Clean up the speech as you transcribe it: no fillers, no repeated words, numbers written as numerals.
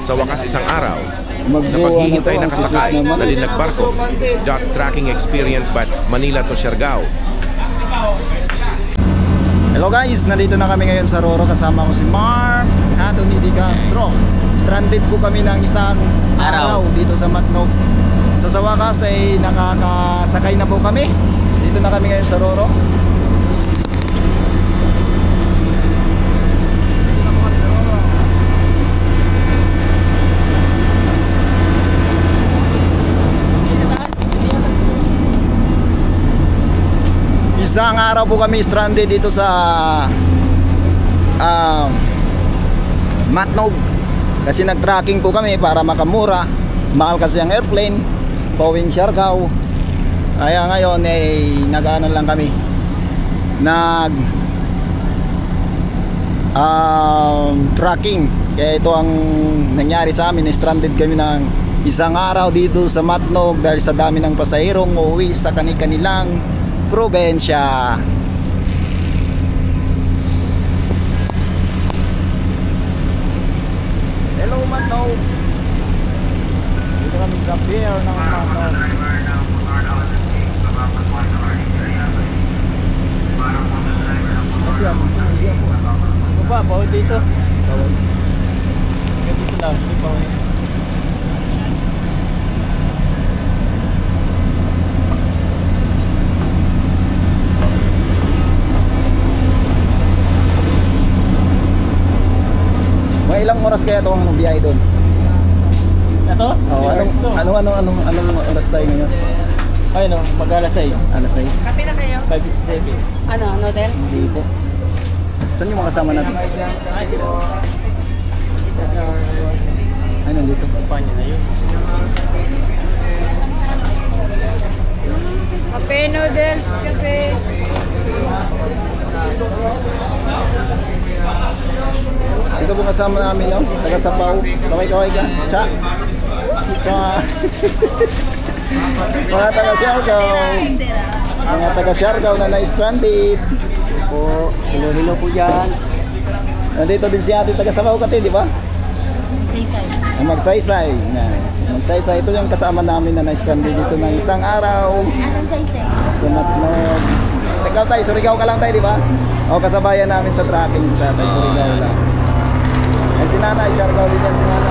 Sa wakas isang araw, sa paghihintay na kasakay, dali nagbarko, yacht tracking experience by Manila to Siargao. Hello guys, nandito na kami ngayon sa Roro. Kasama ko si Mark Anthony Di Castro. Stranded po kami ng isang araw dito sa Matnog. So sa wakas ay nakakasakay na po kami. Dito na kami ngayon sa Roro. Isang araw po kami stranded dito sa Matnog. Kasi nag-tracking po kami para makamura. Mahal kasi ang airplane, pauwing Siargao. Kaya ngayon ay nag-ano lang kami, tracking. Kaya ito ang nangyari sa amin. Stranded kami ng isang araw dito sa Matnog dahil sa dami ng pasahirong uuwi sa kani-kanilang probinsya. Hello Matnog. Dito kami sa pier ng Matnog. Baba, bawal dito. Bawal. Dito lang, hindi bawal. Mga ilang oras kaya ito ang biyahe doon? Ito? Oh, anong oras tayo ngayon? Ay no, mag-alas 6. Alas 6. Kape na kayo? 5:57. Ano, noodles? Hindi po. Saan yung mga kasama natin? Ay, nandito. Panya na yun. Kape, noodles, kape. Ito po kasama namin, no? Taga Sapaw. Kaway-kaway ka. Cha. Cha. Mga taga Siargao. Mga taga Siargao na na-stranded. Po, hello po dyan. Nandito din si ate taga Sapaw Kati, di ba? Saysay. Magsaysay. Magsaysay. Ito yung kasama namin na na-stranded dito ng isang araw. Asan saysay? Sa Matnog. Ikaw tayo, Surigao ka lang tayo, di ba? O, kasabayan namin sa tracking. Tayo, Surigao lang. Ay, si nanay, Siargao din yan si nanay.